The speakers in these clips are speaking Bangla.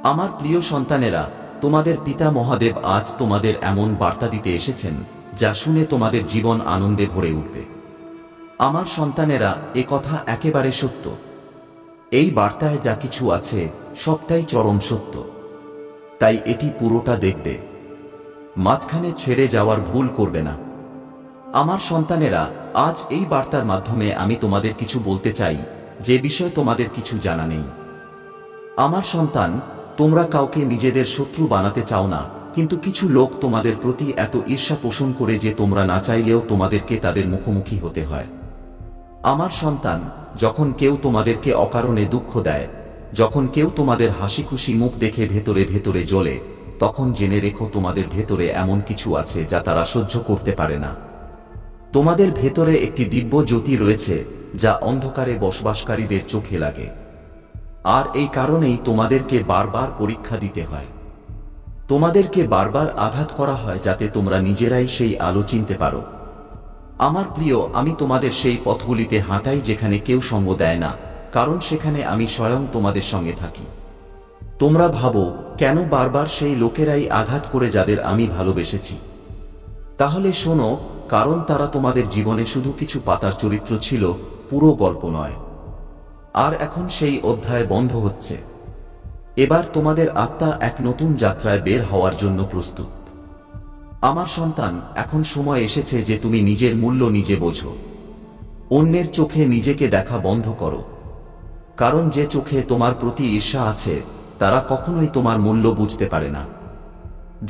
আমার প্রিয় সন্তানেরা, তোমাদের পিতা মহাদেব আজ তোমাদের এমন বার্তা দিতে এসেছেন যা শুনে তোমাদের জীবন আনন্দে ভরে উঠবে। আমার সন্তানেরা, এ কথা একেবারে সত্য। এই বার্তায় যা কিছু আছে সবটাই চরম সত্য, তাই এটি পুরোটা দেখবে, মাঝখানে ছেড়ে যাওয়ার ভুল করবে না। আমার সন্তানেরা, আজ এই বার্তার মাধ্যমে আমি তোমাদের কিছু বলতে চাই যে বিষয় তোমাদের কিছু জানা নেই। আমার সন্তান, তোমরা কাউকে নিজেদের শত্রু বানাতে চাও না, কিন্তু কিছু লোক তোমাদের প্রতি এত ঈর্ষা পোষণ করে যে তোমরা না চাইলেও তোমাদেরকে তাদের মুখোমুখি হতে হয়। আমার সন্তান, যখন কেউ তোমাদেরকে অকারণে দুঃখ দেয়, যখন কেউ তোমাদের হাসি খুশি মুখ দেখে ভেতরে ভেতরে জ্বলে, তখন জেনে রেখো তোমাদের ভেতরে এমন কিছু আছে যা তারা সহ্য করতে পারে না। তোমাদের ভেতরে একটি দিব্য জ্যোতি রয়েছে যা অন্ধকারে বসবাসকারীদের চোখে লাগে, আর এই কারণেই তোমাদেরকে বারবার পরীক্ষা দিতে হয়। তোমাদেরকে বারবার আঘাত করা হয় যাতে তোমরা নিজেরাই সেই আলো চিনতে পারো। আমার প্রিয়, আমি তোমাদের সেই পথগুলিতে হাঁটাই যেখানে কেউ সঙ্গ দেয় না, কারণ সেখানে আমি স্বয়ং তোমাদের সঙ্গে থাকি। তোমরা ভাবো, কেন বারবার সেই লোকেরাই আঘাত করে যাদের আমি ভালোবেসেছি? তাহলে শোনো, কারণ তারা তোমাদের জীবনে শুধু কিছু পাতার চরিত্র ছিল, পুরো গল্প নয়। আর এখন সেই অধ্যায় বন্ধ হচ্ছে। এবার তোমাদের আত্মা এক নতুন যাত্রায় বের হওয়ার জন্য প্রস্তুত। আমার সন্তান, এখন সময় এসেছে যে তুমি নিজের মূল্য নিজে বোঝো। অন্যের চোখে নিজেকে দেখা বন্ধ করো, কারণ যে চোখে তোমার প্রতি ঈর্ষা আছে তারা কখনোই তোমার মূল্য বুঝতে পারে না।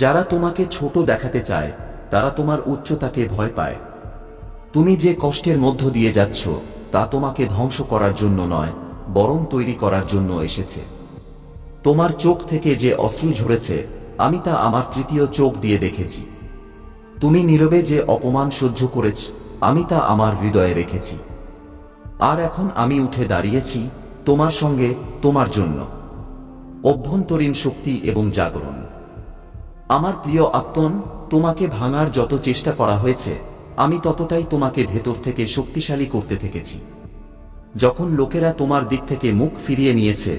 যারা তোমাকে ছোট দেখাতে চায় তারা তোমার উচ্চতাকে ভয় পায়। তুমি যে কষ্টের মধ্য দিয়ে যাচ্ছ তা তোমাকে ধ্বংস করার জন্য নয়, বরং তৈরি করার জন্য এসেছে। তোমার চোখ থেকে যে অশ্রু ঝরেছে, আমি তা আমার তৃতীয় চোখ দিয়ে দেখেছি। তুমি নীরবে যে অপমান সহ্য করেছ, আমি তা আমার হৃদয়ে রেখেছি। আর এখন আমি উঠে দাঁড়িয়েছি তোমার সঙ্গে, তোমার জন্য। অভ্যন্তরীণ শক্তি এবং জাগরণ। আমার প্রিয় আত্মন, তোমাকে ভাঙার যত চেষ্টা করা হয়েছে, আমি ততটাই তোমাকে ভেতর থেকে শক্তিশালী করতে থেকেছি। যখন লোকেরা তোমার দিক থেকে মুখ ফিরিয়ে নিয়েছে,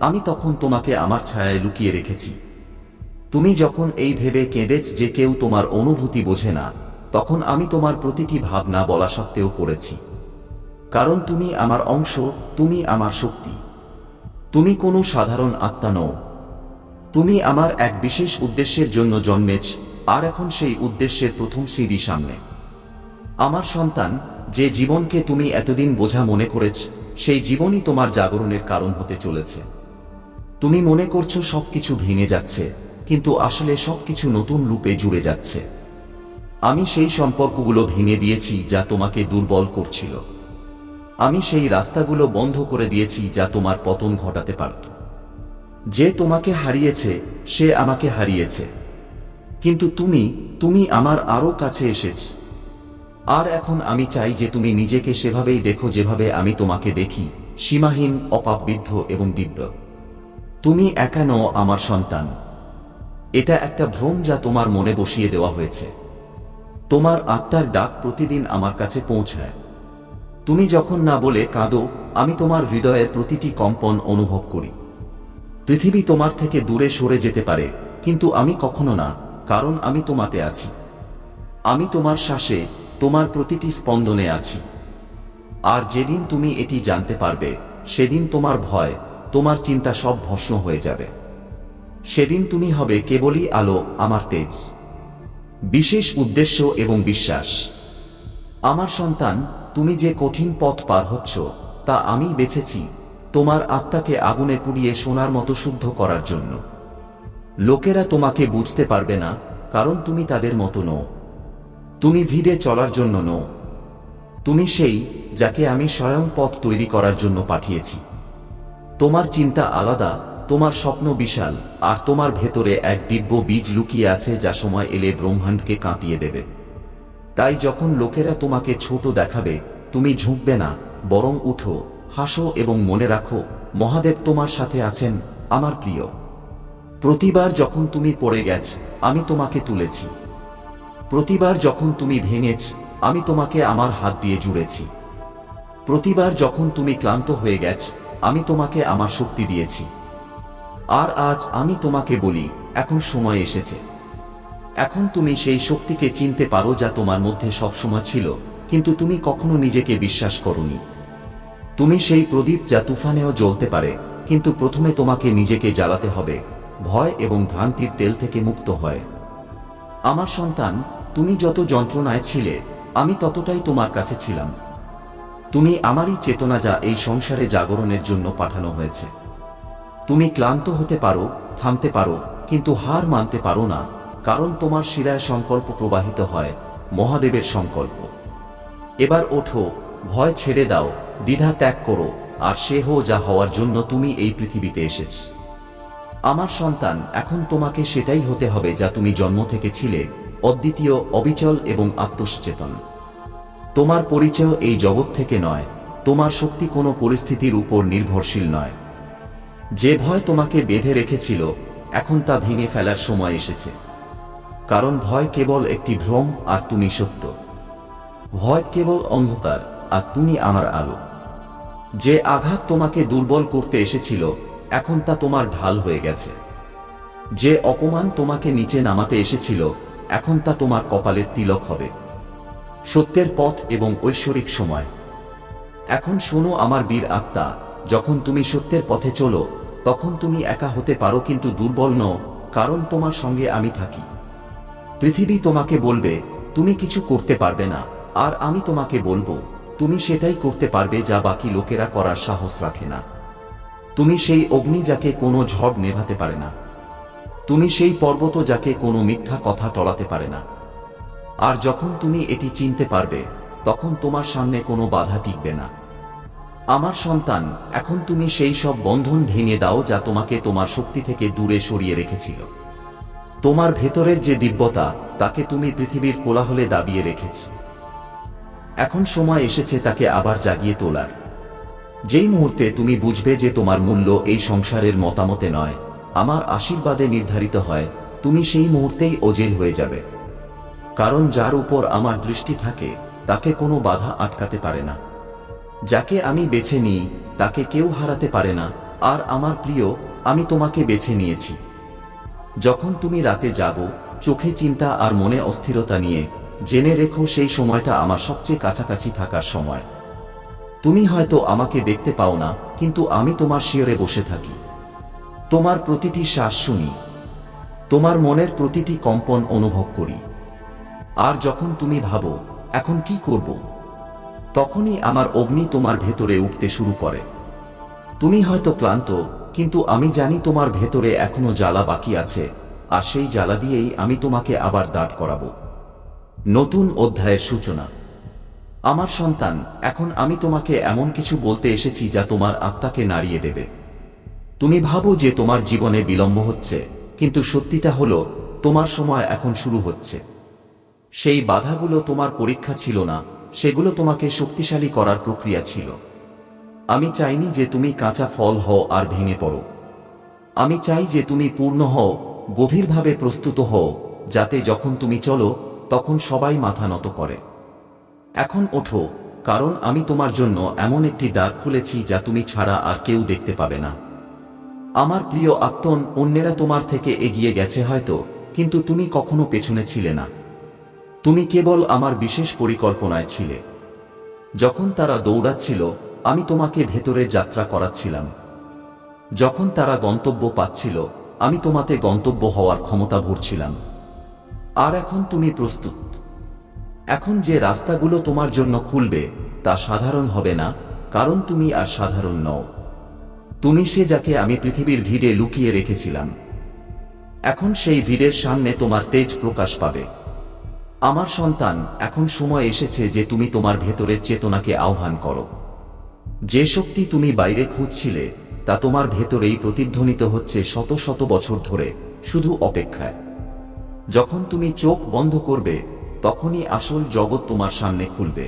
আমি তখন তোমাকে আমার ছায়ায় লুকিয়ে রেখেছি। তুমি যখন এই ভেবে কেঁদেছ যে কেউ তোমার অনুভূতি বোঝে না, তখন আমি তোমার প্রতিটি ভাবনা বলা সত্ত্বেও পড়েছি। কারণ তুমি আমার অংশ, তুমি আমার শক্তি। তুমি কোনো সাধারণ আত্মা নও। তুমি আমার এক বিশেষ উদ্দেশ্যের জন্য জন্মেছ, আর এখন সেই উদ্দেশ্যের প্রথম সিঁড়ি সামনে। আমার সন্তান, যে জীবনকে তুমি এতদিন বোঝা মনে করেছ, সেই জীবনই তোমার জাগরণের কারণ হতে চলেছে। তুমি মনে করছো সবকিছু ভেঙে যাচ্ছে, কিন্তু আসলে সবকিছু নতুন রূপে জুড়ে যাচ্ছে। আমি সেই সম্পর্কগুলো ভেঙে দিয়েছি যা তোমাকে দুর্বল করছিল। আমি সেই রাস্তাগুলো বন্ধ করে দিয়েছি যা তোমার পতন ঘটাতে পারত। যে তোমাকে হারিয়েছে সে আমাকে হারিয়েছে, কিন্তু তুমি আমার আরো কাছে এসেছ। আর এখন আমি চাই যে তুমি নিজেকে সেভাবেই দেখো যেভাবে আমি তোমাকে দেখি, সীমাহীন, অপাববিদ্ধ এবং দিব্য। তুমি একা নও আমার সন্তান। এটা একটা ভ্রম যা তোমার মনে বসিয়ে দেওয়া হয়েছে। তোমার আত্মার ডাক প্রতিদিন আমার কাছে পৌঁছায়। তুমি যখন না বলে কাঁদো, আমি তোমার হৃদয়ের প্রতিটি কম্পন অনুভব করি। পৃথিবী তোমার থেকে দূরে সরে যেতে পারে, কিন্তু আমি কখনো না, কারণ আমি তোমাতে আছি। আমি তোমার শ্বাসে, তোমার প্রতিটি স্পন্দনে আছি। আর যেদিন তুমি এটি জানতে পারবে, সেদিন তোমার ভয়, তোমার চিন্তা সব ভস্ম হয়ে যাবে। সেদিন তুমি হবে কেবলই আলো, আমার তেজ, বিশেষ উদ্দেশ্য এবং বিশ্বাস। আমার সন্তান, তুমি যে কঠিন পথ পার হচ্ছ তা আমি বেছেছি, তোমার আত্মাকে আগুনে পুড়িয়ে সোনার মতো শুদ্ধ করার জন্য। লোকেরা তোমাকে বুঝতে পারবে না, কারণ তুমি তাদের মতো নও। তুমি ভিড়ে চলার জন্য নও। তুমি সেই যাকে আমি স্বয়ং পথ তৈরি করার জন্য পাঠিয়েছি। তোমার চিন্তা আলাদা, তোমার স্বপ্ন বিশাল, আর তোমার ভেতরে এক দিব্য বীজ লুকিয়ে আছে যা সময় এলে ব্রহ্মাণ্ডকে কাঁপিয়ে দেবে। তাই যখন লোকেরা তোমাকে ছোট দেখাবে, তুমি ঝুঁকবে না, বরং উঠো, হাসো এবং মনে রাখো, মহাদেব তোমার সাথে আছেন, আমার প্রিয়। প্রতিবার যখন তুমি পড়ে গেছ, আমি তোমাকে তুলেছি। প্রতিবার যখন তুমি ভেঙেছ, আমি তোমাকে আমার হাত দিয়ে জুড়েছি। প্রতিবার যখন তুমি ক্লান্ত হয়ে গেছ, আমি তোমাকে আমার শক্তি দিয়েছি। আর আজ আমি তোমাকে বলি, এখন সময় এসেছে। এখন তুমি সেই শক্তিকে চিনতে পারো যা তোমার মধ্যে সবসময় ছিল, কিন্তু তুমি কখনো নিজেকে বিশ্বাস করোনি। তুমি সেই প্রদীপ যা তুফানেও জ্বলতে পারে, কিন্তু প্রথমে তোমাকে নিজেকে জ্বালাতে হবে, ভয় এবং ভ্রান্তির তেল থেকে মুক্ত হয়। আমার সন্তান, তুমি যত যন্ত্রণায় ছিলে, আমি ততটাই তোমার কাছে ছিলাম। তুমি আমারই চেতনা, যা এই সংসারে জাগরণের জন্য পাঠানো হয়েছে। তুমি ক্লান্ত হতে পারো, থামতে পারো, কিন্তু হার মানতে পারো না, কারণ তোমার শিরায় সংকল্প প্রবাহিত হয়, মহাদেবের সংকল্প। এবার ওঠো, ভয় ছেড়ে দাও, দ্বিধা ত্যাগ করো, আর সে হো যা হওয়ার জন্য তুমি এই পৃথিবীতে এসেছ। আমার সন্তান, এখন তোমাকে সেটাই হতে হবে যা তুমি জন্ম থেকে ছিলে, অদ্বিতীয়, অবিচল এবং আত্মসচেতন। তোমার পরিচয় এই জগৎ থেকে নয়, তোমার শক্তি কোনো পরিস্থিতির উপর নির্ভরশীল নয়। যে ভয় তোমাকে বেঁধে রেখেছিল, এখন তা ভেঙে ফেলার সময় এসেছে। কারণ ভয় কেবল একটি ভ্রম, আর তুমি সত্য। ভয় কেবল অন্ধকার, আর তুমি আমার আলো। যে আঘাত তোমাকে দুর্বল করতে এসেছিল, এখন তা তোমার ঢাল হয়ে গেছে। যে অপমান তোমাকে নিচে নামাতে এসেছিল, এখন তা তোমার কপালের তিলক হবে। সত্যের পথ এবং ঐশ্বরিক সময়। এখন শোনো আমার বীর আত্মা, যখন তুমি সত্যের পথে চলো, তখন তুমি একা হতে পারো, কিন্তু দুর্বল নও, কারণ তোমার সঙ্গে আমি থাকি। পৃথিবী তোমাকে বলবে তুমি কিছু করতে পারবে না, আর আমি তোমাকে বলবো তুমি সেটাই করতে পারবে যা বাকি লোকেরা করার সাহস রাখে না। তুমি সেই অগ্নি যাকে কোনো ঝড় নেভাতে পারে না। তুমি সেই পর্বত যাকে কোনো মিথ্যা কথা টলাতে পারে না। আর যখন তুমি এটি চিনতে পারবে, তখন তোমার সামনে কোনো বাধা টিকবে না। আমার সন্তান, এখন তুমি সেই সব বন্ধন ভেঙে দাও যা তোমাকে তোমার শক্তি থেকে দূরে সরিয়ে রেখেছিল। তোমার ভেতরের যে দিব্যতা, তাকে তুমি পৃথিবীর কোলাহলে দাবিয়ে রেখেছ। এখন সময় এসেছে তাকে আবার জাগিয়ে তোলার। যেই মুহূর্তে তুমি বুঝবে যে তোমার মূল্য এই সংসারের মতামতে নয়, আমার আশীর্বাদে নির্ধারিত হয়, তুমি সেই মুহূর্তেই ওজেল হয়ে যাবে। কারণ যার উপর আমার দৃষ্টি থাকে, তাকে কোনো বাধা আটকাতে পারে না। যাকে আমি বেছে নিই, তাকে কেউ হারাতে পারে না। আর আমার প্রিয়, আমি তোমাকে বেছে নিয়েছি। যখন তুমি রাতে জাগো, চোখে চিন্তা আর মনে অস্থিরতা নিয়ে, জেনে রেখো সেই সময়টা আমার সবচেয়ে কাছাকাছি থাকার সময়। তুমি হয়তো আমাকে দেখতে পাও না, কিন্তু আমি তোমার শিয়রে বসে থাকি। তোমার প্রতিটি শ্বাস শুনি, তোমার মনের প্রতিটি কম্পন অনুভব করি। আর যখন তুমি ভাবো এখন কি করব, তখনই আমার অগ্নি তোমার ভেতরে উঠতে শুরু করে। তুমি হয়তো ক্লান্ত, কিন্তু আমি জানি তোমার ভেতরে এখনো জ্বালা বাকি আছে, আর সেই জ্বালা দিয়েই আমি তোমাকে আবার দাঁড় করাবো। নতুন অধ্যায়ের সূচনা। আমার সন্তান, এখন আমি তোমাকে এমন কিছু বলতে এসেছি যা তোমার আত্মাকে নাড়িয়ে দেবে। তুমি ভাবো যে তোমার জীবনে বিলম্ব হচ্ছে, কিন্তু সত্যিটা হলো তোমার সময় এখন শুরু হচ্ছে। সেই বাধাগুলো তোমার পরীক্ষা ছিল না, সেগুলো তোমাকে শক্তিশালী করার প্রক্রিয়া ছিল। আমি চাইনি যে তুমি কাঁচা ফল হও আর ভেঙে পড়ো। আমি চাই যে তুমি পূর্ণ হও, গভীরভাবে প্রস্তুত হও, যাতে যখন তুমি চলো, তখন সবাই মাথা নত করে। এখন ওঠো, কারণ আমি তোমার জন্য এমন একটি দ্বার খুলেছি যা তুমি ছাড়া আর কেউ দেখতে পাবে না। আমার প্রিয় আত্মন, অন্যেরা তোমার থেকে এগিয়ে গেছে হয়তো, কিন্তু তুমি কখনো পেছনে ছিলে না। তুমি কেবল আমার বিশেষ পরিকল্পনায় ছিলে। যখন তারা দৌড়াচ্ছিল, আমি তোমাকে ভেতরের যাত্রা করাচ্ছিলাম। যখন তারা গন্তব্য পাচ্ছিল, আমি তোমাতে গন্তব্য হওয়ার ক্ষমতা ভরছিলাম। আর এখন তুমি প্রস্তুত। এখন যে রাস্তাগুলো তোমার জন্য খুলবে, তা সাধারণ হবে না, কারণ তুমি আর সাধারণ নও। তুমি সে যাকে আমি পৃথিবীর ভিড়ে লুকিয়ে রেখেছিলাম। এখন সেই ভিড়ের সামনে তোমার তেজ প্রকাশ পাবে। আমার সন্তান, এখন সময় এসেছে যে তুমি তোমার ভেতরের চেতনাকে আহ্বান করো। যে শক্তি তুমি বাইরে খুঁজছিলে, তা তোমার ভেতরেই প্রতিধ্বনিত হচ্ছে শত শত বছর ধরে, শুধু অপেক্ষায়। যখন তুমি চোখ বন্ধ করবে, তখনই আসল জগৎ তোমার সামনে খুলবে।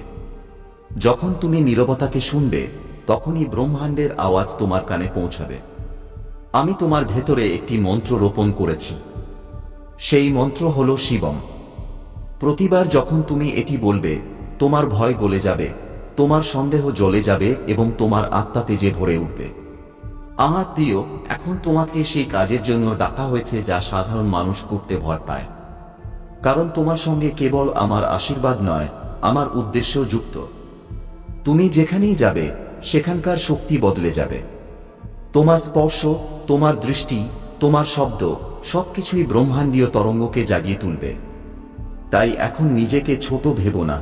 যখন তুমি নীরবতাকে শুনবে, তখনই ব্রহ্মাণ্ডের আওয়াজ তোমার কানে পৌঁছাবে। আমি তোমার ভেতরে একটি মন্ত্র রোপণ করেছি। সেই মন্ত্র হল শিবম। প্রতিবার যখন তুমি এটি বলবে, তোমার ভয় গলে যাবে, তোমার সন্দেহ জ্বলে যাবে এবং তোমার আত্মা তেজে ভরে উঠবে। আমার প্রিয়, এখন তোমাকে সেই কাজের জন্য ডাকা হয়েছে যা সাধারণ মানুষ করতে ভয় পায়। কারণ তোমার সঙ্গে কেবল আমার আশীর্বাদ নয়, আমার উদ্দেশ্য যুক্ত। তুমি যেখানেই যাবে সেখানকার শক্তি বদলে যাবে। তোমার স্পর্শ, তোমার দৃষ্টি, তোমার শব্দ সবকিছুই ব্রহ্মাণ্ডীয় তরঙ্গকে জাগিয়ে তুলবে। তাই এখন নিজেকে ছোট ভেবো না।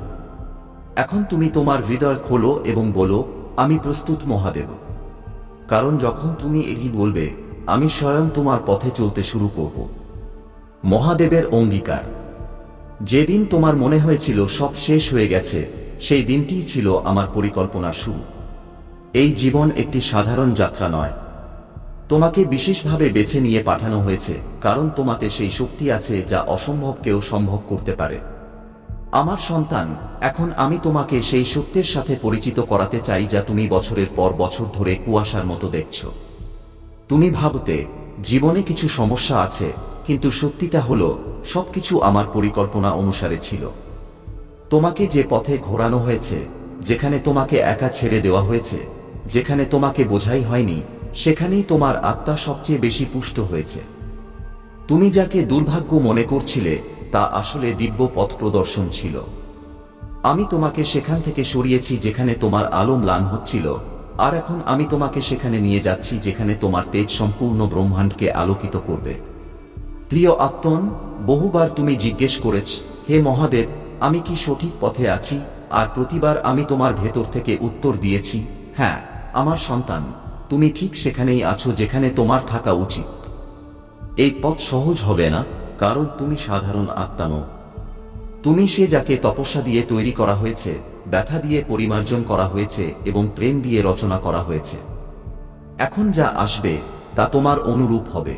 এখন তুমি তোমার হৃদয় খোলো এবং বলো, আমি প্রস্তুত মহাদেব। কারণ যখন তুমি এই বলবে, আমি স্বয়ং তোমার পথে চলতে শুরু করব। মহাদেবের অঙ্গীকার। যেদিন তোমার মনে হয়েছিল সব শেষ হয়ে গেছে, সেই দিনটিই ছিল আমার পরিকল্পনার শুরু। এই জীবন একটি সাধারণ যাত্রা নয়। তোমাকে বিশেষভাবে বেছে নিয়ে পাঠানো হয়েছে, কারণ তোমাতে সেই শক্তি আছে যা অসম্ভবকেও সম্ভব করতে পারে। আমার সন্তান, এখন আমি তোমাকে সেই সত্যের সাথে পরিচিত করাতে চাই যা তুমি বছরের পর বছর ধরে কুয়াশার মতো দেখছ। তুমি ভাবতে জীবনে কিছু সমস্যা আছে, কিন্তু সত্যিটা হলো সবকিছু আমার পরিকল্পনা অনুসারে ছিল। তোমাকে যে পথে ঘোরানো হয়েছে, যেখানে তোমাকে একা ছেড়ে দেওয়া হয়েছে, যেখানে তোমাকে বোঝাই হয়নি, সেখানেই তোমার আত্মা সবচেয়ে বেশি পুষ্ট হয়েছে। তুমি যাকে দুর্ভাগ্য মনে করছিলে তা আসলে দিব্য পথ প্রদর্শন ছিল। আমি তোমাকে সেখান থেকে সরিয়েছি যেখানে তোমার আলো ম্লান হচ্ছিল, আর এখন আমি তোমাকে সেখানে নিয়ে যাচ্ছি যেখানে তোমার তেজ সম্পূর্ণ ব্রহ্মাণ্ডকে আলোকিত করবে। প্রিয় আত্মন, বহুবার তুমি জিজ্ঞেস করেছ, হে মহাদেব, আমি কি সঠিক পথে আছি? আর প্রতিবার আমি তোমার ভেতর থেকে উত্তর দিয়েছি, হ্যাঁ আমার সন্তান, তুমি ঠিক সেখানেই আছো যেখানে তোমার থাকা উচিত। এই পথ সহজ হবে না, কারণ তুমি সাধারণ আত্মা নও। তুমি সে যাকে তপস্যা দিয়ে তৈরি করা হয়েছে, ব্যথা দিয়ে পরিমার্জন করা হয়েছে এবং প্রেম দিয়ে রচনা করা হয়েছে। এখন যা আসবে তা তোমার অনুরূপ হবে।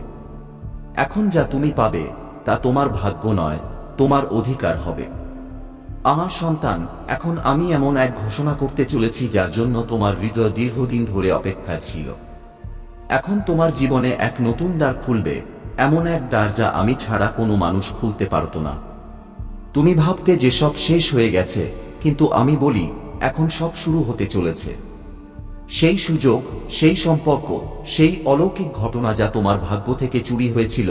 এখন যা তুমি পাবে তা তোমার ভাগ্য নয়, তোমার অধিকার হবে। আমার সন্তান, এখন আমি এমন এক ঘোষণা করতে চলেছি যার জন্য তোমার হৃদয় দীর্ঘদিন ধরে অপেক্ষায় ছিল। এখন তোমার জীবনে এক নতুন দ্বার খুলবে, এমন এক দ্বার যা আমি ছাড়া কোনো মানুষ খুলতে পারত না। তুমি ভাবতে যে সব শেষ হয়ে গেছে, কিন্তু আমি বলি এখন সব শুরু হতে চলেছে। সেই সুযোগ, সেই সম্পর্ক, সেই অলৌকিক ঘটনা যা তোমার ভাগ্য থেকে চুরি হয়েছিল,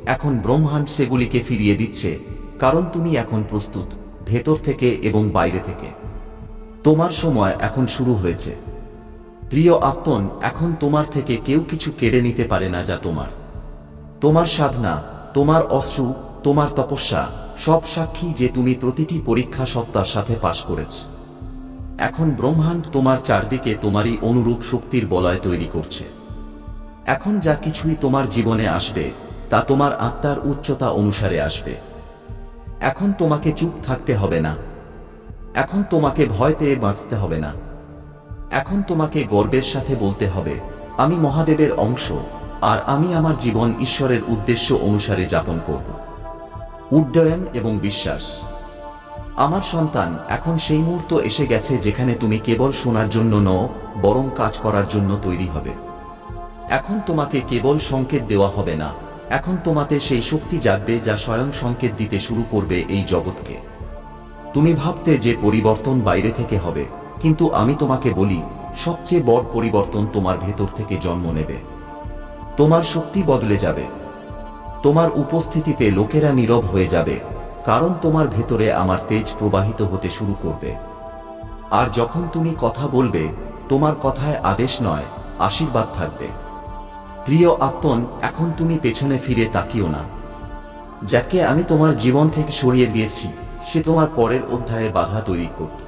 এখন ব্রহ্মাণ্ড সেগুলিকে ফিরিয়ে দিচ্ছে। কারণ তুমি এখন প্রস্তুত, ভেতর থেকে এবং বাইরে থেকে। তোমার সময় এখন শুরু হয়েছে। প্রিয় আত্মন, এখন তোমার থেকে কেউ কিছু কেড়ে নিতে পারে না যা তোমার। তোমার সাধনা, তোমার অশ্রু, তোমার তপস্যা সব সাক্ষী যে তুমি প্রতিটি পরীক্ষা সত্তার সাথে পাশ করেছ। এখন ব্রহ্মাণ্ড তোমার চারদিকে তোমারই অনুরূপ শক্তির বলয় তৈরি করছে। এখন যা কিছুই তোমার জীবনে আসবে তা তোমার আত্মার উচ্চতা অনুসারে আসবে। এখন তোমাকে চুপ থাকতে হবে না। এখন তোমাকে ভয় পেয়ে বাঁচতে হবে না। এখন তোমাকে গর্বের সাথে বলতে হবে, আমি মহাদেবের অংশ, আর আমি আমার জীবন ঈশ্বরের উদ্দেশ্য অনুসারে যাপন করব। উড্ডয়ন এবং বিশ্বাস। আমার সন্তান, এখন সেই মুহূর্ত এসে গেছে যেখানে তুমি কেবল শোনার জন্য নও, বরং কাজ করার জন্য তৈরি হবে। এখন তোমাকে কেবল সংকেত দেওয়া হবে না, এখন তোমাতে সেই শক্তি জাগবে যা স্বয়ং সংকেত দিতে শুরু করবে এই জগৎকে। তুমি ভাবতে যে পরিবর্তন বাইরে থেকে হবে, কিন্তু আমি তোমাকে বলি, সবচেয়ে বড় পরিবর্তন তোমার ভেতর থেকে জন্ম নেবে। তোমার শক্তি বদলে যাবে। তোমার উপস্থিতিতে লোকেরা নীরব হয়ে যাবে, কারণ তোমার ভেতরে আমার তেজ প্রবাহিত হতে শুরু করবে। আর যখন তুমি কথা বলবে, তোমার কথায় আদেশ নয়, আশীর্বাদ থাকবে। প্রিয় আত্মন, এখন তুমি পেছনে ফিরে তাকিও না। যাকে আমি তোমার জীবন থেকে সরিয়ে দিয়েছি, সে তোমার পরের অধ্যায়ে বাধা তৈরি করত।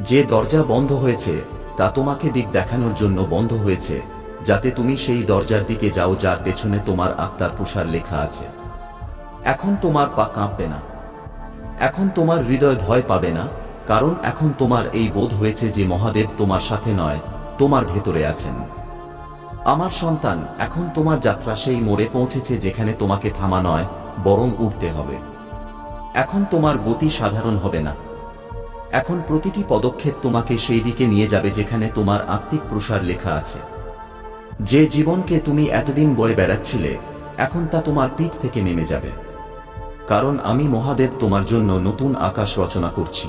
যে দরজা বন্ধ হয়েছে তা তোমাকে দিক দেখানোর জন্য বন্ধ হয়েছে, যাতে তুমি সেই দরজার দিকে যাও যার পেছনে তোমার আত্মার প্রসার লেখা আছে। এখন তোমার পা কাঁপবে না। এখন তোমার হৃদয় ভয় পাবে না, কারণ এখন তোমার এই বোধ হয়েছে যে মহাদেব তোমার সাথে নয়, তোমার ভেতরে আছেন। আমার সন্তান, এখন তোমার যাত্রা সেই মোড়ে পৌঁছেছে যেখানে তোমাকে থামা নয়, বরং উঠতে হবে। এখন তোমার গতি সাধারণ হবে না। এখন প্রতিটি পদক্ষেপ তোমাকে সেই দিকে নিয়ে যাবে যেখানে তোমার আত্মিক প্রসার লেখা আছে। যে জীবনকে তুমি এতদিন বয়ে বেড়াচ্ছিলে, এখন তা তোমার পিঠ থেকে নেমে যাবে। কারণ আমি মহাদেব তোমার জন্য নতুন আকাশ রচনা করছি,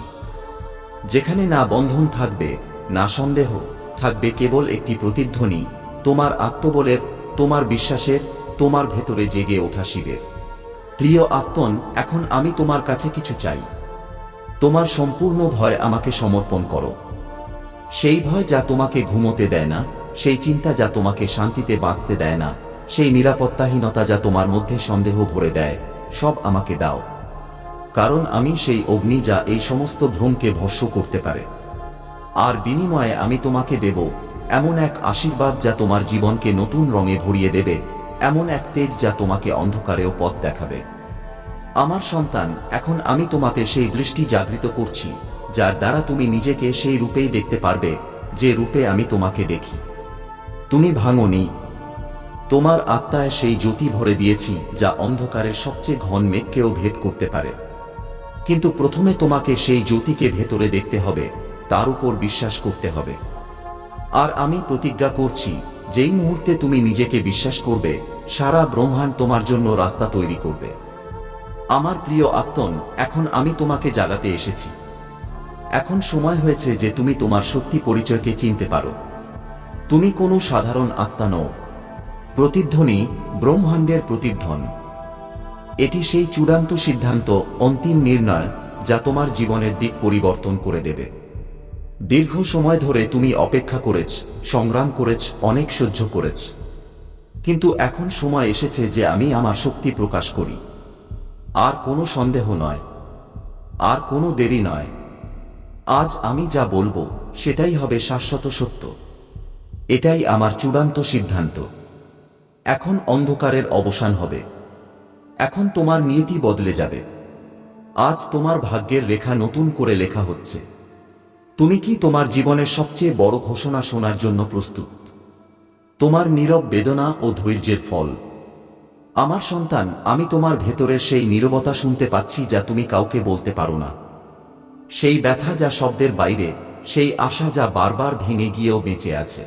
যেখানে না বন্ধন থাকবে, না সন্দেহ থাকবে, কেবল একটি প্রতিধ্বনি, তোমার আত্মবলের, তোমার বিশ্বাসের, তোমার ভেতরে জেগে ওঠা শিবের। প্রিয় আত্মন, এখন আমি তোমার কাছে কিছু চাই। তোমার সম্পূর্ণ ভয় আমাকে সমর্পণ করো। সেই ভয় যা তোমাকে ঘুমোতে দেয় না, সেই চিন্তা যা তোমাকে শান্তিতে বাঁচতে দেয় না, সেই নিরাপত্তাহীনতা যা তোমার মধ্যে সন্দেহ ভরে দেয়, সব আমাকে দাও। কারণ আমি সেই অগ্নি যা এই সমস্ত ভ্রমকে ভস্ম করতে পারে। আর বিনিময়ে আমি তোমাকে দেব এমন এক আশীর্বাদ যা তোমার জীবনকে নতুন রঙে ভরিয়ে দেবে, এমন এক তেজ যা তোমাকে অন্ধকারেও পথ দেখাবে। আমার সন্তান, এখন আমি তোমাকে সেই দৃষ্টি জাগৃত করছি যার দ্বারা তুমি নিজেকে সেই রূপেই দেখতে পারবে যে রূপে আমি তোমাকে দেখি। তুমি ভাঙোনি। তোমার আত্মায় সেই জ্যোতি ভরে দিয়েছি যা অন্ধকারের সবচেয়ে ঘন মেঘকেও ভেদ করতে পারে। কিন্তু প্রথমে তোমাকে সেই জ্যোতিকে ভেতরে দেখতে হবে, তার উপর বিশ্বাস করতে হবে। আর আমি প্রতিজ্ঞা করছি, যেই মুহূর্তে তুমি নিজেকে বিশ্বাস করবে, সারা ব্রহ্মাণ্ড তোমার জন্য রাস্তা তৈরি করবে। আমার প্রিয় আত্মন, এখন আমি তোমাকে জাগাতে এসেছি। এখন সময় হয়েছে যে তুমি তোমার সত্যি পরিচয়কে চিনতে পারো। তুমি কোনো সাধারণ আত্মা নও। প্রতিধ্বনি, ব্রহ্মাণ্ডের প্রতিধ্বন। এটি সেই চূড়ান্ত সিদ্ধান্ত, অন্তিম নির্ণয় যা তোমার জীবনের দিক পরিবর্তন করে দেবে। দীর্ঘ সময় ধরে তুমি অপেক্ষা করেছ, সংগ্রাম করেছ, অনেক সহ্য করেছ। কিন্তু এখন সময় এসেছে যে আমি আমার শক্তি প্রকাশ করি। আর কোনো সন্দেহ নয়, আর কোনো দেরি নয়। আজ আমি যা বলবো সেটাই হবে শাশ্বত সত্য। এটাই আমার চূড়ান্ত সিদ্ধান্ত। এখন অন্ধকারের অবসান হবে। এখন তোমার নিয়তি বদলে যাবে। আজ তোমার ভাগ্যের রেখা নতুন করে লেখা হচ্ছে। তুমি কি তোমার জীবনের সবচেয়ে বড় ঘোষণা শোনার জন্য প্রস্তুত? তোমার নীরব বেদনা ও ধৈর্যের ফল। আমার সন্তান, আমি তোমার ভেতরের সেই নীরবতা শুনতে পাচ্ছি যা তুমি কাউকে বলতে পারো না। সেই ব্যথা যা শব্দের বাইরে, সেই আশা যা বারবার ভেঙে গিয়েও বেঁচে আছে।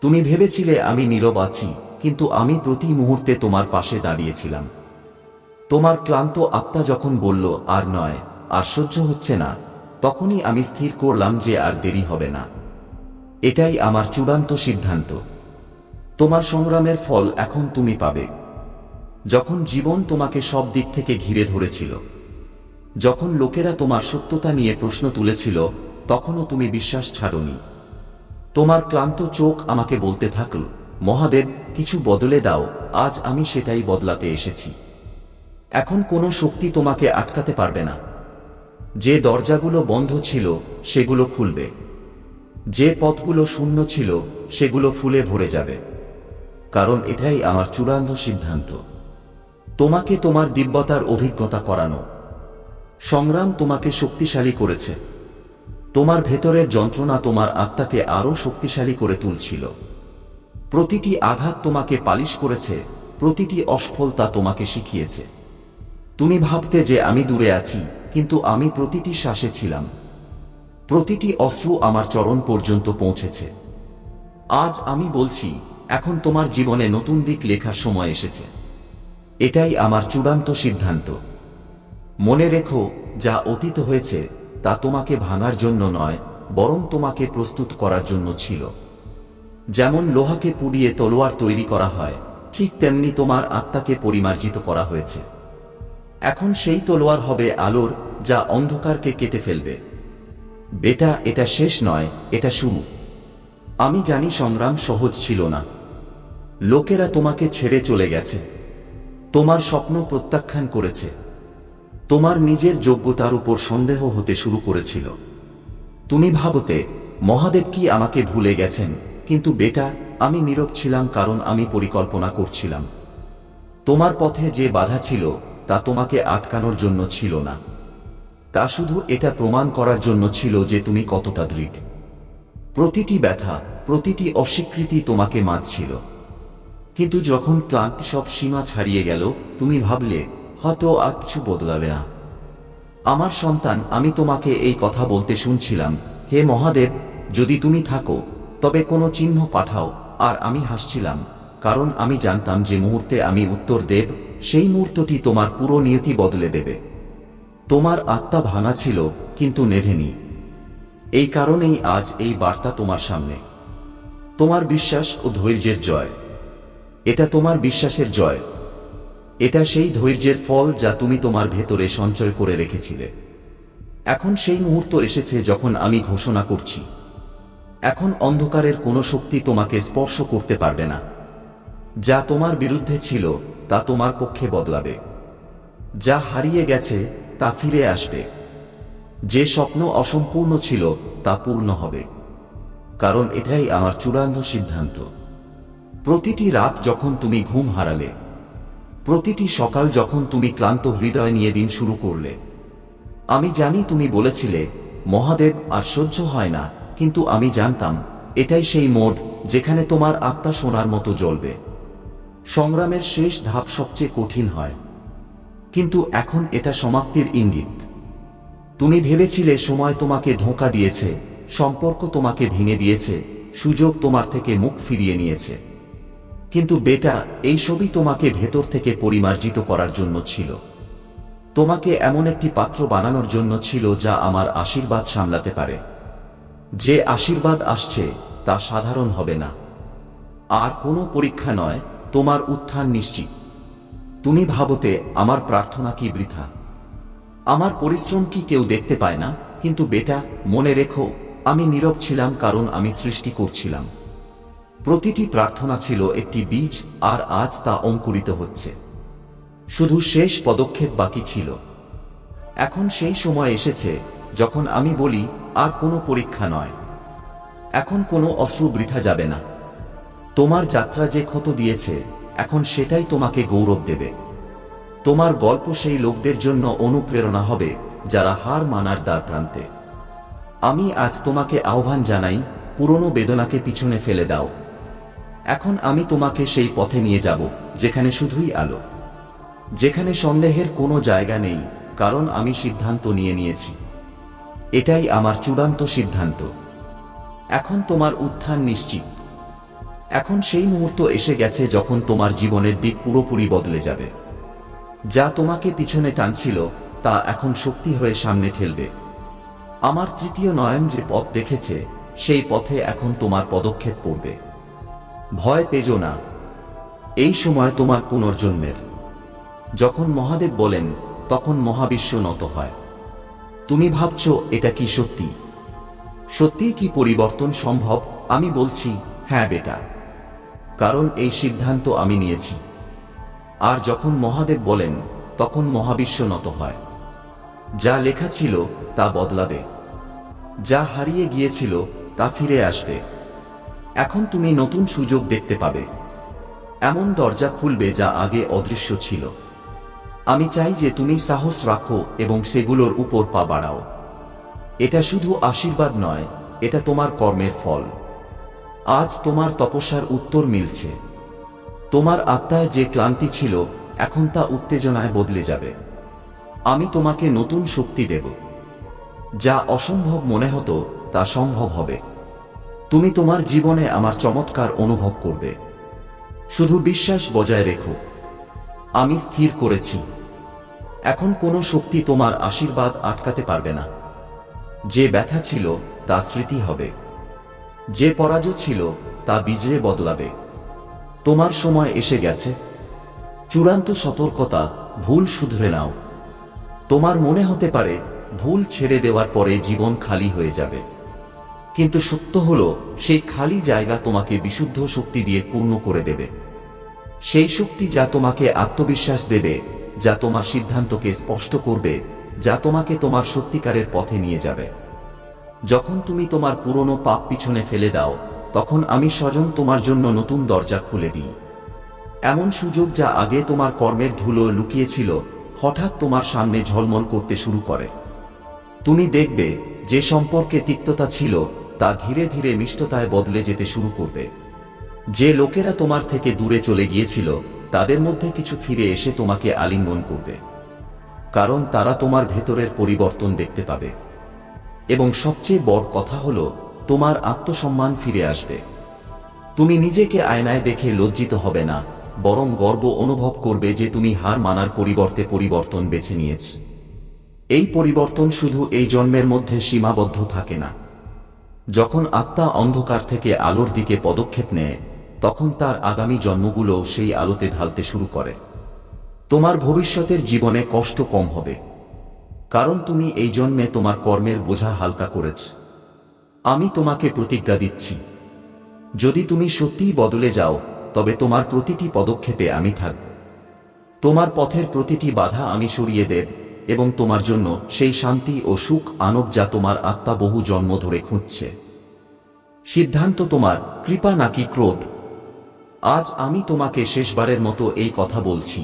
তুমি ভেবেছিলে আমি নীরব আছি, কিন্তু আমি প্রতি মুহূর্তে তোমার পাশে দাঁড়িয়েছিলাম। তোমার ক্লান্ত আত্মা যখন বলল আর নয়, আর সহ্য হচ্ছে না, তখনই আমি স্থির করলাম যে আর দেরি হবে না। এটাই আমার চূড়ান্ত সিদ্ধান্ত। তোমার সংগ্রামের ফল এখন তুমি পাবে। যখন জীবন তোমাকে সব দিক থেকে ঘিরে ধরেছিল, যখন লোকেরা তোমার সত্যতা নিয়ে প্রশ্ন তুলেছিল, তখনও তুমি বিশ্বাস ছাড়োনি। তোমার ক্লান্ত চোখ আমাকে বলতে থাকল, মহাদেব, কিছু বদলে দাও। আজ আমি সেটাই বদলাতে এসেছি। এখন কোনো শক্তি তোমাকে আটকাতে পারবে না। যে দরজাগুলো বন্ধ ছিল সেগুলো খুলবে। যে পথগুলো শূন্য ছিল সেগুলো ফুলে ভরে যাবে। কারণ এটাই আমার চূড়ান্ত সিদ্ধান্ত। তোমাকে তোমার দিব্যতার অভিজ্ঞতা করানো। সংগ্রাম তোমাকে শক্তিশালী করেছে। তোমার ভেতরের যন্ত্রণা তোমার আত্মাকে আরও শক্তিশালী করে তুলছিল। প্রতিটি আঘাত তোমাকে পালিশ করেছে, প্রতিটি অসফলতা তোমাকে শিখিয়েছে। তুমি ভাবতে যে আমি দূরে আছি, কিন্তু আমি প্রতিটি শ্বাসে ছিলাম। প্রতিটি অশ্রু আমার চরণ পর্যন্ত পৌঁছেছে। আজ আমি বলছি, এখন তোমার জীবনে নতুন দিক লেখার সময় এসেছে। এটাই আমার চূড়ান্ত সিদ্ধান্ত। মনে রেখো, যা অতীত হয়েছে তা তোমাকে ভাঙার জন্য নয়, বরং তোমাকে প্রস্তুত করার জন্য ছিল। যেমন লোহাকে পুড়িয়ে তলোয়ার তৈরি করা হয়, ঠিক তেমনি তোমার আত্মাকে পরিমার্জিত করা হয়েছে। এখন সেই তলোয়ার হবে আলোর, যা অন্ধকারকে কেটে ফেলবে। বেটা, এটা শেষ নয়, এটা শুরু। আমি জানি সংগ্রাম সহজ ছিল না। লোকেরা তোমাকে ছেড়ে চলে গেছে, তোমার স্বপ্ন প্রত্যাখ্যান করেছে, তোমার নিজের যোগ্যতার উপর সন্দেহ হতে শুরু করেছিল। তুমি ভাবতে, মহাদেব কি আমাকে ভুলে গেছেন? কিন্তু বেটা, আমি নীরব ছিলাম কারণ আমি পরিকল্পনা করছিলাম। তোমার পথে যে বাধা ছিল তা তোমাকে আটকানোর জন্য ছিল না, তা শুধু এটা প্রমাণ করার জন্য ছিল যে তুমি কতটা দৃঢ়। প্রতিটি ব্যথা, প্রতিটি অস্বীকৃতি তোমাকে মারছিল। কিন্তু যখন ক্লান্তি সব সীমা ছাড়িয়ে গেল, তুমি ভাবলে হয়তো আর কিছু বদলাবে না। আমার সন্তান, আমি তোমাকে এই কথা বলতে শুনছিলাম, হে মহাদেব, যদি তুমি থাকো তবে কোনো চিহ্ন পাঠাও। আর আমি হাসছিলাম, কারণ আমি জানতাম যে মুহূর্তে আমি উত্তর দেব, সেই মুহূর্তটি তোমার পুরো নিয়তি বদলে দেবে। তোমার আত্মা ভাঙা ছিল, কিন্তু নেভেনি। এই কারণেই আজ এই বার্তা তোমার সামনে। তোমার বিশ্বাস ও ধৈর্যের জয়। এটা তোমার বিশ্বাসের জয়। এটা সেই ধৈর্যের ফল যা তুমি তোমার ভেতরে সঞ্চয় করে রেখেছিলে। এখন সেই মুহূর্ত এসেছে যখন আমি ঘোষণা করছি, এখন অন্ধকারের কোনো শক্তি তোমাকে স্পর্শ করতে পারবে না। যা তোমার বিরুদ্ধে ছিল তা তোমার পক্ষে বদলাবে। যা হারিয়ে গেছে তা ফিরে আসবে। যে স্বপ্ন অসম্পূর্ণ ছিল তা পূর্ণ হবে। কারণ এটাই আমার চূড়ান্ত সিদ্ধান্ত। প্রতিটি রাত যখন তুমি ঘুম হারালে, প্রতিটি সকাল যখন তুমি ক্লান্ত হৃদয় নিয়ে দিন শুরু করলে, আমি জানি তুমি বলেছিলে মহাদেব আর সহ্য হয় না, কিন্তু আমি জানতাম এটাই সেই মোড় যেখানে তোমার আত্মা সোনার মতো জ্বলবে। সংগ্রামের শেষ ধাপ সবচেয়ে কঠিন হয়, কিন্তু এখন এটা সমাপ্তির ইঙ্গিত। তুমি ভেবেছিলে সময় তোমাকে ধোঁকা দিয়েছে, সম্পর্ক তোমাকে ভেঙে দিয়েছে, সুযোগ তোমার থেকে মুখ ফিরিয়ে নিয়েছে। কিন্তু বেটা, এই সবই তোমাকে ভেতর থেকে পরিমার্জিত করার জন্য ছিল। তোমাকে এমন একটি পাত্র বানানোর জন্য ছিল যা আমার আশীর্বাদ সামলাতে পারে। যে আশীর্বাদ আসছে তা সাধারণ হবে না। আর কোনো পরীক্ষা নয়, তোমার উত্থান নিশ্চিত। তুমি ভাবতে আমার প্রার্থনা কি বৃথা, আমার পরিশ্রম কি কেউ দেখতে পায় না? কিন্তু বেটা, মনে রেখো, আমি নীরব ছিলাম কারণ আমি সৃষ্টি করছিলাম। প্রতিটি প্রার্থনা ছিল একটি বীজ, আর আজ তা অঙ্কুরিত হচ্ছে। শুধু শেষ পদক্ষেপ বাকি ছিল। এখন সেই সময় এসেছে যখন আমি বলি, আর কোনো পরীক্ষা নয়, এখন কোনো অশ্রু বৃথা যাবে না। তোমার যাত্রা যে ক্ষত দিয়েছে, এখন সেটাই তোমাকে গৌরব দেবে। তোমার গল্প সেই লোকদের জন্য অনুপ্রেরণা হবে যারা হার মানার দ্বার প্রান্তে। আমি আজ তোমাকে আহ্বান জানাই, পুরনো বেদনাকে পিছনে ফেলে দাও। এখন আমি তোমাকে সেই পথে নিয়ে যাব যেখানে শুধুই আলো, যেখানে সন্দেহের কোনো জায়গা নেই, কারণ আমি সিদ্ধান্ত নিয়ে নিয়েছি। এটাই আমার চূড়ান্ত সিদ্ধান্ত। এখন তোমার উত্থান নিশ্চিত। এখন সেই মুহূর্ত এসে গেছে যখন তোমার জীবনের দিক পুরোপুরি বদলে যাবে। যা তোমাকে পিছনে টানছিল তা এখন শক্তি হয়ে সামনে ঠেলবে। আমার তৃতীয় নয়ন যে পথ দেখেছে, সেই পথে এখন তোমার পদক্ষেপ পড়বে। ভয় পেজো না, এই সময় তোমার পুনর্জন্মের। যখন মহাদেব বলেন, তখন মহাবিশ্ব নত হয়। তুমি ভাবছো এটা কি সত্যি? সত্যিই কি পরিবর্তন সম্ভব? আমি বলছি, হ্যাঁ বেটা, কারণ এই সিদ্ধান্ত আমি নিয়েছি। আর যখন মহাদেব বলেন, তখন মহাবিশ্ব নত হয়। যা লেখা ছিল তা বদলাবে। যা হারিয়ে গিয়েছিল তা ফিরে আসবে। এখন তুমি নতুন সুযোগ দেখতে পাবে। এমন দরজা খুলবে যা আগে অদৃশ্য ছিল। আমি চাই যে তুমি সাহস রাখো এবং সেগুলোর উপর পা বাড়াও। এটা শুধু আশীর্বাদ নয়, এটা তোমার কর্মের ফল। আজ তোমার তপস্যার উত্তর মিলছে। তোমার আত্মায় যে ক্লান্তি ছিল, এখন তা উত্তেজনায় বদলে যাবে। আমি তোমাকে নতুন শক্তি দেব। যা অসম্ভব মনে হতো তা সম্ভব হবে। তুমি তোমার জীবনে আমার চমৎকার অনুভব করবে। শুধু বিশ্বাস বজায় রেখো। আমি স্থির করেছি, এখন কোনো শক্তি তোমার আশীর্বাদ আটকাতে পারবে না। যে ব্যথা ছিল তা স্মৃতি হবে। যে পরাজয় ছিল তা বিজয়ে বদলাবে। তোমার সময় এসে গেছে। চূড়ান্ত সতর্কতা, ভুল শুধরে নাও। তোমার মনে হতে পারে ভুল ছেড়ে দেওয়ার পরে জীবন খালি হয়ে যাবে, কিন্তু সত্য হলো সেই খালি জায়গা তোমাকে বিশুদ্ধ শক্তি দিয়ে পূর্ণ করে দেবে। সেই শক্তি যা তোমাকে আত্মবিশ্বাস দেবে, যা তোমার সিদ্ধান্তকে স্পষ্ট করবে, যা তোমাকে তোমার সত্যিকারের পথে নিয়ে যাবে। যখন তুমি তোমার পুরনো পাপ পিছনে ফেলে দাও, তখন আমি স্বয়ং তোমার জন্য নতুন দরজা খুলে দিই। এমন সুযোগ যা আগে তোমার কর্মের ধুলো লুকিয়েছিল, হঠাৎ তোমার সামনে ঝলমল করতে শুরু করে। তুমি দেখবে যে সম্পর্কে তিক্ততা ছিল তা ধীরে ধীরে মিষ্টতায় বদলে যেতে শুরু করবে। যে লোকেরা তোমার থেকে দূরে চলে গিয়েছিল, তাদের মধ্যে কিছু ফিরে এসে তোমাকে আলিঙ্গন করবে, কারণ তারা তোমার ভেতরের পরিবর্তন দেখতে পাবে। এবং সবচেয়ে বড় কথা হলো, তোমার আত্মসম্মান ফিরে আসবে। তুমি নিজেকে আয়নায় দেখে লজ্জিত হবে না, বরং গর্ব অনুভব করবে যে তুমি হার মানার পরিবর্তে পরিবর্তন বেছে নিয়েছ। এই পরিবর্তন শুধু এই জন্মের মধ্যে সীমাবদ্ধ থাকে না। যখন আত্মা অন্ধকার থেকে আলোর দিকে পদক্ষেপ নেয়, তখন তার আগামী জন্মগুলো সেই আলোতে ঢালতে শুরু করে। তোমার ভবিষ্যতের জীবনে কষ্ট কম হবে, কারণ তুমি এই জন্মে তোমার কর্মের বোঝা হালকা করেছ। আমি তোমাকে প্রতিজ্ঞা দিচ্ছি, যদি তুমি সত্যিই বদলে যাও, তবে তোমার প্রতিটি পদক্ষেপে আমি থাকব। তোমার পথের প্রতিটি বাধা আমি সরিয়ে দেব এবং তোমার জন্য সেই শান্তি ও সুখ আনব যা তোমার আত্মা বহু জন্ম ধরে খুঁজছে। সিদ্ধান্ত তোমার, কৃপা নাকি ক্রোধ। আজ আমি তোমাকে শেষবারের মতো এই কথা বলছি।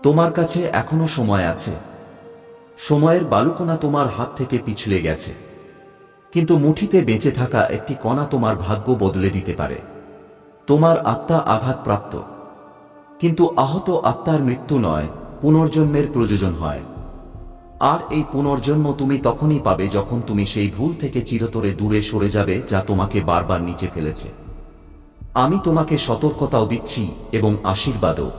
তোমার কাছে এখনো সময় আছে। সময়ের বালুকণা তোমার হাত থেকে পিছলে গেছে, কিন্তু মুঠিতে বেঁচে থাকা একটি কণা তোমার ভাগ্য বদলে দিতে পারে। তোমার আত্মা আঘাতপ্রাপ্ত, কিন্তু আহত আত্মার মৃত্যু নয়, পুনর্জন্মের প্রয়োজন হয়। আর এই পুনর্জন্ম তুমি তখনই পাবে যখন তুমি সেই ভুল থেকে চিরতরে দূরে সরে যাবে যা তোমাকে বারবার নিচে ফেলেছে। আমি তোমাকে সতর্কতাও দিচ্ছি এবং আশীর্বাদও।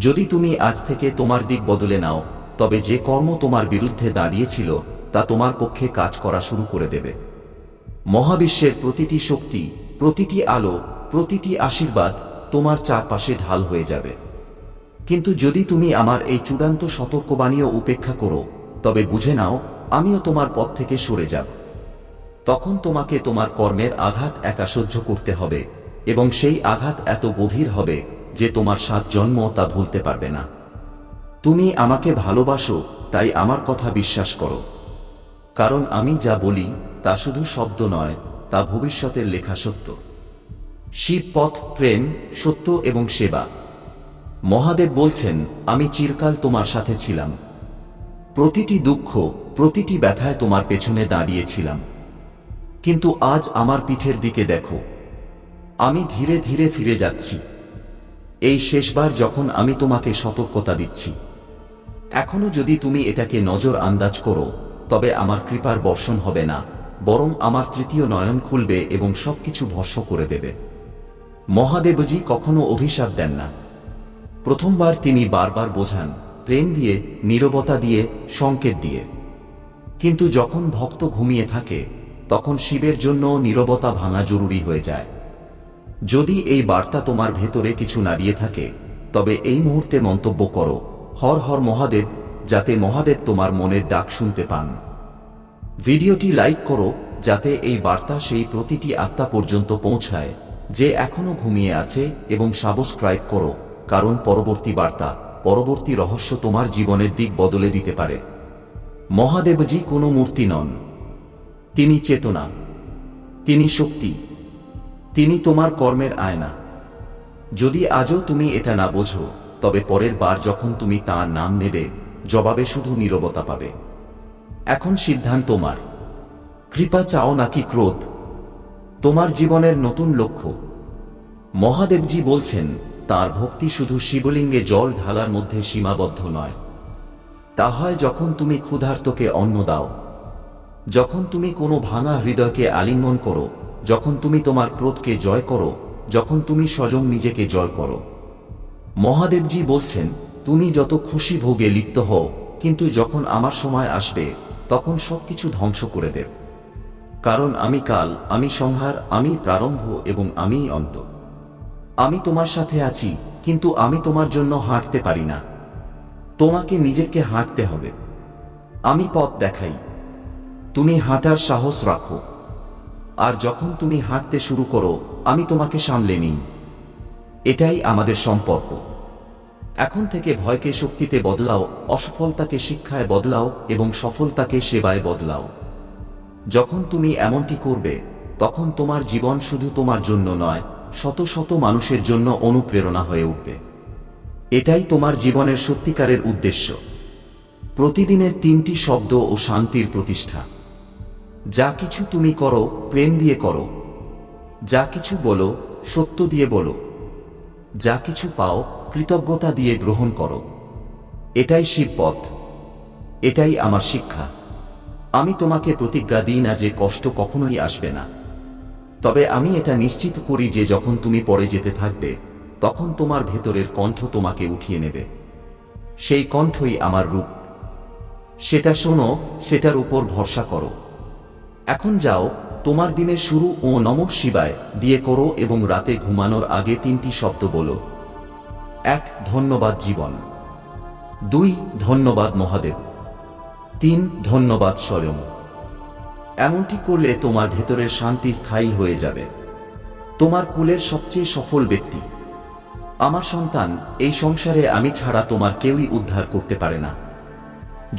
যদি তুমি আজ থেকে তোমার দিক বদলে নাও, তবে যে কর্ম তোমার বিরুদ্ধে দাঁড়িয়েছিল তা তোমার পক্ষে কাজ করা শুরু করে দেবে। মহাবিশ্বের প্রতিটি শক্তি, প্রতিটি আলো, প্রতিটি আশীর্বাদ তোমার চারপাশে ঢাল হয়ে যাবে। কিন্তু যদি তুমি আমার এই চূড়ান্ত সতর্কবাণীও উপেক্ষা করো, তবে বুঝে নাও আমিও তোমার পথ থেকে সরে যাব। তখন তোমাকে তোমার কর্মের আঘাত একা সহ্য করতে হবে, এবং সেই আঘাত এত গভীর হবে যে তোমার 7 জন্ম তা ভুলতে পারবে না। তুমি আমাকে ভালোবাসো, তাই আমার কথা বিশ্বাস করো, কারণ আমি যা বলি তা শুধু শব্দ নয়, তা ভবিষ্যতের লেখা সত্য। শিব পথ, প্রেম, সত্য এবং সেবা। মহাদেব বলছেন, আমি চিরকাল তোমার সাথে ছিলাম। প্রতিটি দুঃখ, প্রতিটি ব্যথায় তোমার পেছনে দাঁড়িয়েছিলাম। কিন্তু আজ আমার পিঠের দিকে দেখো, আমি ধীরে ধীরে ফিরে যাচ্ছি। এই শেষবার যখন আমি তোমাকে সতর্কতা দিচ্ছি। এখনো যদি তুমি এটাকে নজর আন্দাজ করো, তবে আমার কৃপার বর্ষণ হবে না, বরং আমার তৃতীয় নয়ন খুলবে এবং সবকিছু ভস্ম করে দেবে। মহাদেবজি কখনো অভিশাপ দেন না। প্রথমবার তিনি বারবার বোঝান, প্রেম দিয়ে, নীরবতা দিয়ে, সংকেত দিয়ে। কিন্তু যখন ভক্ত ঘুমিয়ে থাকে, তখন শিবের জন্য নীরবতা ভাঙা জরুরি হয়ে যায়। যদি এই বার্তা তোমার ভেতরে কিছু নাড়িয়ে থাকে, তবে এই মুহূর্তে মন্তব্য করো, হর হর মহাদেব, যাতে মহাদেব তোমার মনের ডাক শুনতে পান। ভিডিওটি লাইক করো, যাতে এই বার্তা সেই প্রতিটি আত্মা পর্যন্ত পৌঁছায় যে এখনো ঘুমিয়ে আছে, এবং সাবস্ক্রাইব করো, কারণ পরবর্তী বার্তা, পরবর্তী রহস্য তোমার জীবনের দিক বদলে দিতে পারে। মহাদেবজি কোনো মূর্তি নন, তিনি চেতনা, তিনি শক্তি, তিনি তোমার কর্মের আয়না। যদি আজও তুমি এটা না বোঝো, তবে পরের বার যখন তুমি তাঁর নাম নেবে, জবাবে শুধু নীরবতা পাবে। এখন সিদ্ধান্ত তোমার, কৃপা চাও নাকি ক্রোধ। তোমার জীবনের নতুন লক্ষ্য। মহাদেবজি বলছেন, তার ভক্তি শুধু শিবলিঙ্গে জল ঢালার মধ্যে সীমাবদ্ধ নয়। তা হয় যখন তুমি ক্ষুধার্তকে অন্ন দাও, যখন তুমি কোনো ভাঙা হৃদয়কে আলিঙ্গন করো, যখন তুমি তোমার ক্রোধকে জয় করো, যখন তুমি স্বয়ং নিজেকে জয় করো। মহাদেবজি বলছেন, তুমি যত খুশি ভোগে লিপ্ত হও, কিন্তু যখন আমার সময় আসবে, তখন সবকিছু ধ্বংস করে দেব। কারণ আমি কাল, আমি সংহার, আমি প্রারম্ভ এবং আমিই অন্ত। আমি তোমার সাথে আছি, কিন্তু আমি তোমার জন্য হাঁটতে পারি না। তোমাকে নিজেকে হাঁটতে হবে। আমি পথ দেখাই, তুমি হাঁটার সাহস রাখো। আর যখন তুমি হাঁটতে শুরু করো, আমি তোমাকে সামলে নিই। এটাই আমাদের সম্পর্ক। এখন থেকে ভয়কে শক্তিতে বদলাও, অসফলতাকে শিক্ষায় বদলাও এবং সফলতাকে সেবায় বদলাও। যখন তুমি এমনটি করবে, তখন তোমার জীবন শুধু তোমার জন্য নয়, শত শত মানুষের জন্য অনুপ্রেরণা হয়ে উঠবে। এটাই তোমার জীবনের সত্যিকারের উদ্দেশ্য। প্রতিদিনের 3টি শব্দ ও শান্তির প্রতিষ্ঠা। যা কিছু তুমি করো, প্রেম দিয়ে করো। যা কিছু বলো, সত্য দিয়ে বলো। যা কিছু পাও, কৃতজ্ঞতা দিয়ে গ্রহণ করো। এটাই শিবপথ, এটাই আমার শিক্ষা। আমি তোমাকে প্রতিজ্ঞা দিই না যে কষ্ট কখনোই আসবে না, তবে আমি এটা নিশ্চিত করি যে যখন তুমি পড়ে যেতে থাকবে, তখন তোমার ভেতরের কণ্ঠ তোমাকে উঠিয়ে নেবে। সেই কণ্ঠই আমার রূপ। সেটা শোনো, সেটার উপর ভরসা করো। এখন যাও, তোমার দিনের শুরু ও নমঃ শিবায় দিয়ে করো এবং রাতে ঘুমানোর আগে 3টি শব্দ বলো। 1 ধন্যবাদ জীবন, 2 ধন্যবাদ মহাদেব, 3 ধন্যবাদ স্বয়ং। এমনটি করলে তোমার ভেতরের শান্তি স্থায়ী হয়ে যাবে। তোমার কুলের সবচেয়ে সফল ব্যক্তি। আমার সন্তান, এই সংসারে আমি ছাড়া তোমার কেউই উদ্ধার করতে পারে না।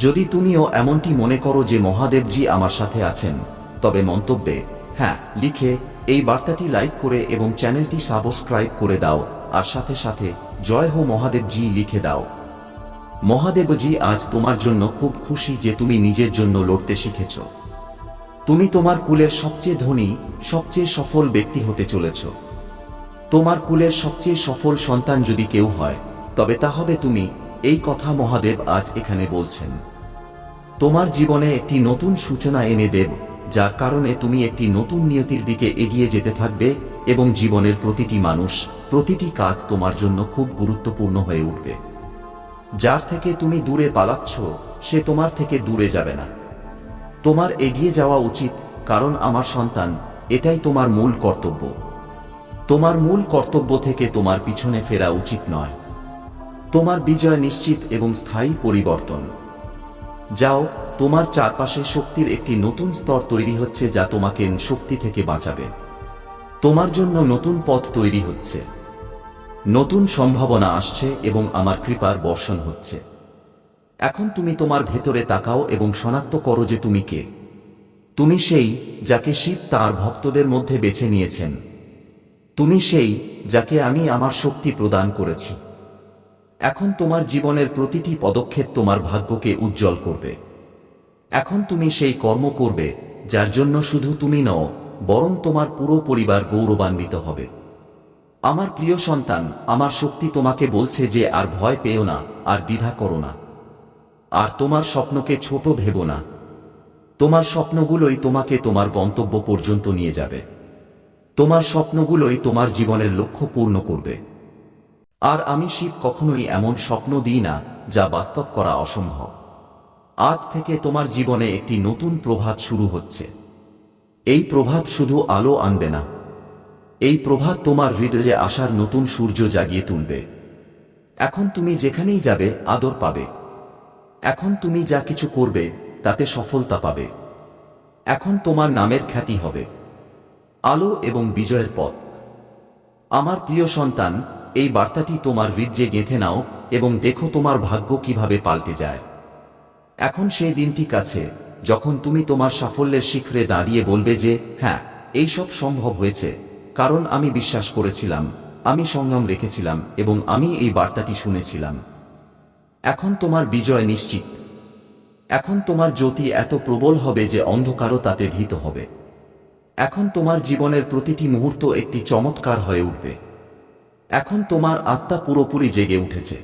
যদি তুমিও এমনটি মনে করো যে মহাদেবজি আমার সাথে আছেন, তবে মন্তব্যে হ্যাঁ লিখে এই বার্তাটি লাইক করে এবং চ্যানেলটি সাবস্ক্রাইব করে দাও, আর সাথে সাথে জয় হো মহাদেবজি লিখে দাও। মহাদেবজি আজ তোমার জন্য খুব খুশি যে তুমি নিজের জন্য লড়তে শিখেছ। তুমি তোমার কুলের সবচেয়ে ধনী, সবচেয়ে সফল ব্যক্তি হতে চলেছ। তোমার কুলের সবচেয়ে সফল সন্তান যদি কেউ হয়, তবে তা হবে তুমি। এই কথা মহাদেব আজ এখানে বলছেন। তোমার জীবনে একটি নতুন সূচনা এনে দেব, যার কারণে তুমি একটি নতুন নিয়তির দিকে এগিয়ে যেতে থাকবে এবং জীবনের প্রতিটি মানুষ, প্রতিটি কাজ তোমার জন্য খুব গুরুত্বপূর্ণ হয়ে উঠবে। যার থেকে তুমি দূরে পালাচ্ছ, সে তোমার থেকে দূরে যাবে না। তোমার এগিয়ে যাওয়া উচিত, কারণ আমার সন্তান, এটাই তোমার মূল কর্তব্য। তোমার মূল কর্তব্য থেকে তোমার পিছনে ফেরা উচিত নয়। তোমার বিজয় নিশ্চিত এবং স্থায়ী পরিবর্তন। যাও, তোমার চারপাশে শক্তির একটি নতুন স্তর তৈরি হচ্ছে যা তোমাকে শক্তি থেকে বাঁচাবে। তোমার জন্য নতুন পথ তৈরি হচ্ছে, নতুন সম্ভাবনা আসছে এবং আমার কৃপার বর্ষণ হচ্ছে। এখন তুমি তোমার ভেতরে তাকাও এবং শনাক্ত করো যে তুমি কে। তুমি সেই যাকে শিব তাঁর ভক্তদের মধ্যে বেছে নিয়েছেন। তুমি সেই যাকে আমি আমার শক্তি প্রদান করেছি। এখন তোমার জীবনের প্রতিটি পদক্ষেপ তোমার ভাগ্যকে উজ্জ্বল করবে। এখন তুমি সেই কর্ম করবে যার জন্য শুধু তুমি নও, বরং তোমার পুরো পরিবার গৌরবান্বিত হবে। আমার প্রিয় সন্তান, আমার শক্তি তোমাকে বলছে যে আর ভয় পেও না, আর দ্বিধা করো না, আর তোমার স্বপ্নকে ছোট ভেবো না। তোমার স্বপ্নগুলোই তোমাকে তোমার গন্তব্য পর্যন্ত নিয়ে যাবে। তোমার স্বপ্নগুলোই তোমার জীবনের লক্ষ্য পূর্ণ করবে। আর আমি শিব কখনোই এমন স্বপ্ন দিই না যা বাস্তব করা অসম্ভব। আজ থেকে তোমার জীবনে একটি নতুন প্রভাত শুরু হচ্ছে। এই প্রভাত শুধু আলো আনবে না, এই প্রভাত তোমার হৃদয়ে আসার নতুন সূর্য জাগিয়ে তুলবে। এখন তুমি যেখানেই যাবে আদর পাবে। এখন তুমি যা কিছু করবে তাতে সফলতা পাবে। এখন তোমার নামের খ্যাতি হবে আলো এবং বিজয়ের পথ। আমার প্রিয় সন্তান, এই বার্তাটি তোমার হৃদয়ে গেঁথে নাও এবং দেখো তোমার ভাগ্য কিভাবে পাল্টে যায়। এখন সেই দিনটি কাছে যখন তুমি তোমার সাফল্যের শিখরে দাঁড়িয়ে বলবে যে হ্যাঁ, এই সব সম্ভব হয়েছে, কারণ আমি বিশ্বাস করেছিলাম, আমি সংযম রেখেছিলাম এবং আমি এই বার্তাটি শুনেছিলাম। এখন তোমার বিজয় নিশ্চিত। এখন তোমার জ্যোতি এত প্রবল হবে যে অন্ধকারও তাতে ভীত হবে। এখন তোমার জীবনের প্রতিটি মুহূর্ত একটি চমৎকার হয়ে উঠবে। এখন তোমার আত্মা পুরোপুরি জেগে উঠেছে।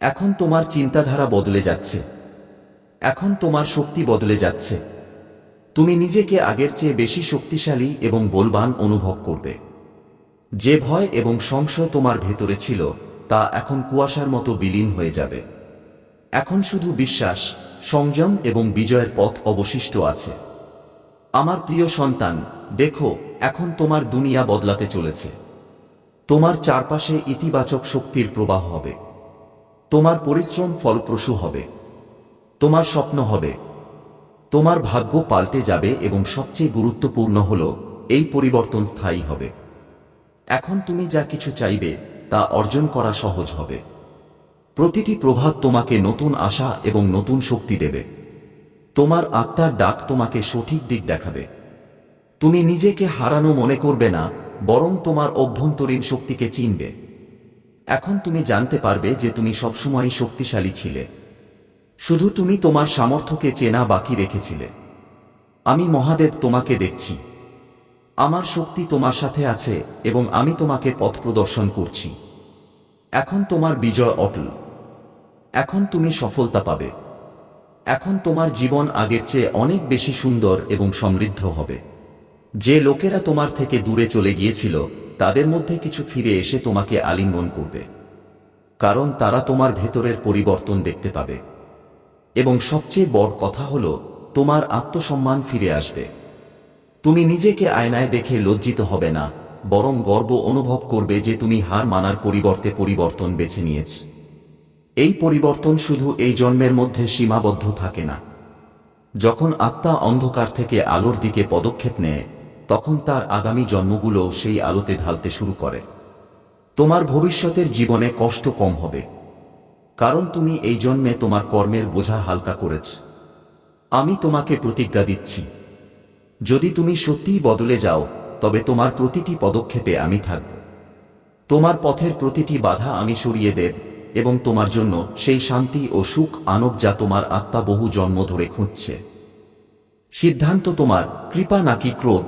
এখন তোমার চিন্তাধারা বদলে যাচ্ছে। এখন তোমার শক্তি বদলে যাচ্ছে। তুমি নিজেকে আগের চেয়ে বেশি শক্তিশালী এবং বলবান অনুভব করবে। যে ভয় এবং সংশয় তোমার ভেতরে ছিল, তা এখন কুয়াশার মতো বিলীন হয়ে যাবে। এখন শুধু বিশ্বাস, সংযম এবং বিজয়ের পথ অবশিষ্ট আছে। আমার প্রিয় সন্তান, দেখো, এখন তোমার দুনিয়া বদলাতে চলেছে। তোমার চারপাশে ইতিবাচক শক্তির প্রবাহ হবে। তোমার পরিশ্রম ফলপ্রসূ হবে। তোমার স্বপ্ন হবে। তোমার ভাগ্য পাল্টে যাবে এবং সবচেয়ে গুরুত্বপূর্ণ হল, এই পরিবর্তন স্থায়ী হবে। এখন তুমি যা কিছু চাইবে তা অর্জন করা সহজ হবে। প্রতিটি প্রভাত তোমাকে নতুন আশা এবং নতুন শক্তি দেবে। তোমার আত্মার ডাক তোমাকে সঠিক দিক দেখাবে। তুমি নিজেকে হারানো মনে করবে না, বরং তোমার অভ্যন্তরীণ শক্তিকে চিনবে। এখন তুমি জানতে পারবে যে তুমি সবসময়ই শক্তিশালী ছিলে। শুধু তুমি তোমার সামর্থ্যকে চেনা বাকি রেখেছিলে। আমি মহাদেব তোমাকে দেখছি। আমার শক্তি তোমার সাথে আছে এবং আমি তোমাকে পথ প্রদর্শন করছি। এখন তোমার বিজয় অটল। এখন তুমি সফলতা পাবে। এখন তোমার জীবন আগের চেয়ে অনেক বেশি সুন্দর এবং সমৃদ্ধ হবে। যে লোকেরা তোমার থেকে দূরে চলে গিয়েছিল, তাদের মধ্যে কিছু ফিরে এসে তোমাকে আলিঙ্গন করবে, কারণ তারা তোমার ভেতরের পরিবর্তন দেখতে পাবে। এবং সবচেয়ে বড় কথা হল, তোমার আত্মসম্মান ফিরে আসবে। তুমি নিজেকে আয়নায় দেখে লজ্জিত হবে না, বরং গর্ব অনুভব করবে যে তুমি হার মানার পরিবর্তে পরিবর্তন বেছে নিয়েছ। এই পরিবর্তন শুধু এই জন্মের মধ্যে সীমাবদ্ধ থাকে না। যখন আত্মা অন্ধকার থেকে আলোর দিকে পদক্ষেপ নেয়, তখন তার আগামী জন্মগুলো সেই আলোতে ঢালতে শুরু করে। তোমার ভবিষ্যতের জীবনে কষ্ট কম হবে, কারণ তুমি এই জন্মে তোমার কর্মের বোঝা হালকা করেছ। আমি তোমাকে প্রতিজ্ঞা দিচ্ছি, যদি তুমি সত্যিই বদলে যাও, তবে তোমার প্রতিটি পদক্ষেপে আমি থাকব। তোমার পথের প্রতিটি বাধা আমি সরিয়ে দেব এবং তোমার জন্য সেই শান্তি ও সুখ আনব যা তোমার আত্মা বহু জন্ম ধরে খুঁজছে। সিদ্ধান্ত তোমার, কৃপা নাকি ক্রোধ।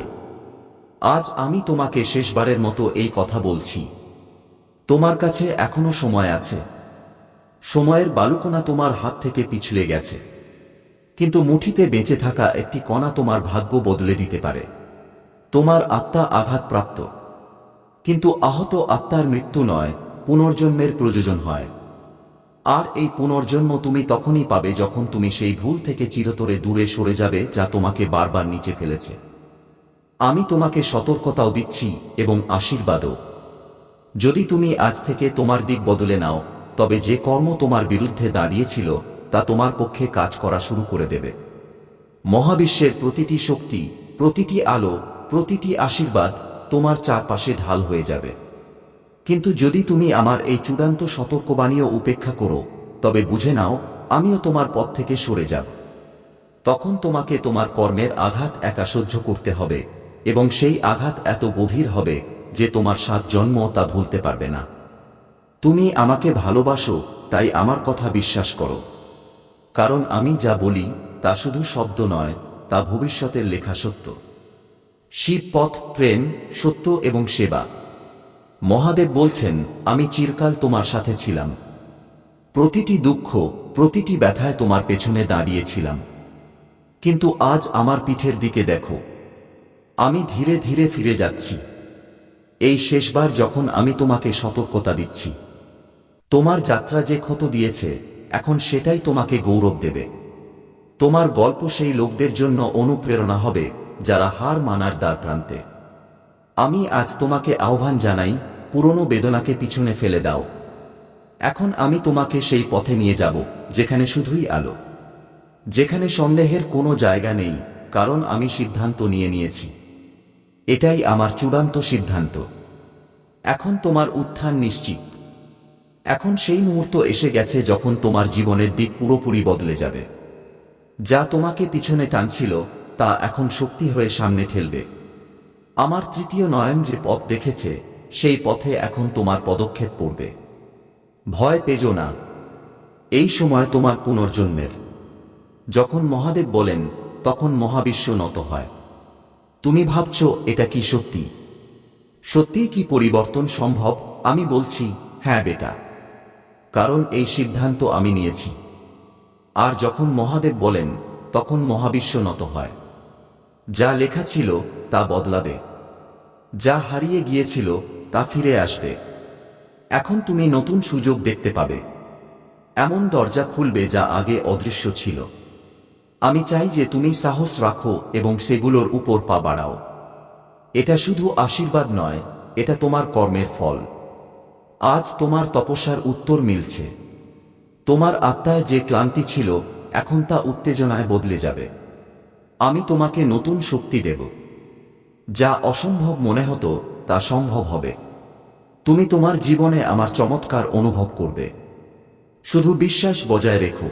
আজ আমি তোমাকে শেষবারের মতো এই কথা বলছি। তোমার কাছে এখনো সময় আছে। সময়ের বালুকণা তোমার হাত থেকে পিছলে গেছে, কিন্তু মুঠিতে বেঁচে থাকা একটি কণা তোমার ভাগ্য বদলে দিতে পারে। তোমার আত্মা আঘাতপ্রাপ্ত, কিন্তু আহত আত্মার মৃত্যু নয়, পুনর্জন্মের প্রয়োজন হয়। আর এই পুনর্জন্ম তুমি তখনই পাবে যখন তুমি সেই ভুল থেকে চিরতরে দূরে সরে যাবে যা তোমাকে বারবার নিচে ফেলেছে। আমি তোমাকে সতর্কতাও দিচ্ছি এবং আশীর্বাদও। যদি তুমি আজ থেকে তোমার দিক বদলে নাও, তবে যে কর্ম তোমার বিরুদ্ধে দাঁড়িয়েছিল তা তোমার পক্ষে কাজ করা শুরু করে দেবে। মহাবিশ্বের প্রতিটি শক্তি, প্রতিটি আলো, প্রতিটি আশীর্বাদ তোমার চারপাশে ঢাল হয়ে যাবে। কিন্তু যদি তুমি আমার এই চূড়ান্ত সতর্কবাণীও উপেক্ষা করো, তবে বুঝে নাও আমিও তোমার পথ থেকে সরে যাব। তখন তোমাকে তোমার কর্মের আঘাত একা সহ্য করতে হবে, এবং সেই আঘাত এত গভীর হবে যে তোমার 7 জন্ম তা ভুলতে পারবে না। তুমি আমাকে ভালোবাসো, তাই আমার কথা বিশ্বাস করো, কারণ আমি যা বলি তা শুধু শব্দ নয়, তা ভবিষ্যতের লেখা সত্য। শিব পথ, প্রেম, সত্য এবং সেবা। মহাদেব বলছেন, আমি চিরকাল তোমার সাথে ছিলাম। প্রতিটি দুঃখ, প্রতিটি ব্যথায় তোমার পেছনে দাঁড়িয়েছিলাম। কিন্তু আজ আমার পিঠের দিকে দেখো, আমি ধীরে ধীরে ফিরে যাচ্ছি। এই শেষবার যখন আমি তোমাকে সতর্কতা দিচ্ছি। তোমার যাত্রা যে ক্ষত দিয়েছে, এখন সেটাই তোমাকে গৌরব দেবে। তোমার গল্প সেই লোকদের জন্য অনুপ্রেরণা হবে যারা হার মানার দ্বার প্রান্তে। আমি আজ তোমাকে আহ্বান জানাই, পুরনো বেদনাকে পিছনে ফেলে দাও। এখন আমি তোমাকে সেই পথে নিয়ে যাব যেখানে শুধুই আলো, যেখানে সন্দেহের কোনো জায়গা নেই, কারণ আমি সিদ্ধান্ত নিয়েছি। এটাই আমার চূড়ান্ত সিদ্ধান্ত। এখন তোমার উত্থান নিশ্চিত। এখন সেই মুহূর্ত এসে গেছে যখন তোমার জীবনের দিক পুরোপুরি বদলে যাবে। যা তোমাকে পিছনে টানছিল তা এখন শক্তি হয়ে সামনে ঠেলবে। আমার তৃতীয় নয়ন যে পথ দেখেছে, সেই পথে এখন তোমার পদক্ষেপ পড়বে। ভয় পেজো না, এই সময় তোমার পুনর্জন্মের। যখন মহাদেব বলেন, তখন মহাবিশ্ব নত হয়। তুমি ভাবছ এটা কি সত্যি? সত্যিই কি পরিবর্তন সম্ভব? আমি বলছি, হ্যাঁ বেটা, কারণ এই সিদ্ধান্ত আমি নিয়েছি। আর যখন মহাদেব বলেন, তখন মহাবিশ্ব নত হয়। যা লেখা ছিল তা বদলাবে, যা হারিয়ে গিয়েছিল তা ফিরে আসবে। এখন তুমি নতুন সুযোগ দেখতে পাবে। এমন দরজা খুলবে যা আগে অদৃশ্য ছিল। আমি চাই যে তুমি সাহস রাখো এবং সেগুলোর উপর পা বাড়াও। এটা শুধু আশীর্বাদ নয়, এটা তোমার কর্মের ফল। আজ তোমার তপস্যার উত্তর মিলছে। তোমার আত্মায় যে ক্লান্তি ছিল, এখন তা উত্তেজনায় বদলে যাবে। আমি তোমাকে নতুন শক্তি দেব। যা অসম্ভব মনে হতো তা সম্ভব হবে। তুমি তোমার জীবনে আমার চমৎকার অনুভব করবে। শুধু বিশ্বাস বজায় রেখো।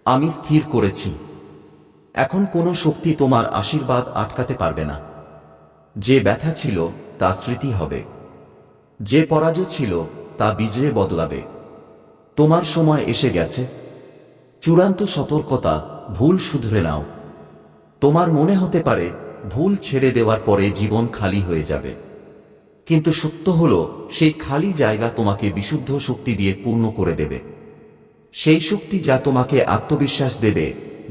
আমি স্থির করেছি, এখন কোনো শক্তি তোমার আশীর্বাদ আটকাতে পারবে না। যে ব্যথা ছিল তা স্মৃতি হবে, যে পরাজয় ছিল তা বিজয়ে বদলাবে। তোমার সময় এসে গেছে। চূড়ান্ত সতর্কতা, ভুল শুধরে নাও। তোমার মনে হতে পারে ভুল ছেড়ে দেওয়ার পরে জীবন খালি হয়ে যাবে, কিন্তু সত্য হলো সেই খালি জায়গা তোমাকে বিশুদ্ধ শক্তি দিয়ে পূর্ণ করে দেবে। সেই শক্তি যা তোমাকে আত্মবিশ্বাস দেবে,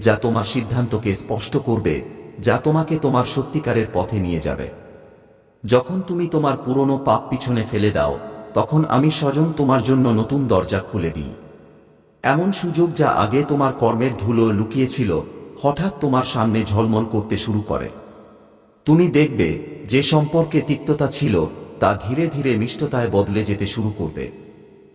যা তোমার সিদ্ধান্তকে স্পষ্ট করবে, যা তোমাকে তোমার সত্যিকারের পথে নিয়ে যাবে। যখন তুমি তোমার পুরনো পাপ পিছনে ফেলে দাও, তখন আমি স্বয়ং তোমার জন্য নতুন দরজা খুলে দিই। এমন সুযোগ যা আগে তোমার কর্মের ধুলো লুকিয়েছিল, হঠাৎ তোমার সামনে ঝলমল করতে শুরু করে। তুমি দেখবে যে সম্পর্কে তিক্ততা ছিল তা ধীরে ধীরে মিষ্টতায় বদলে যেতে শুরু করবে।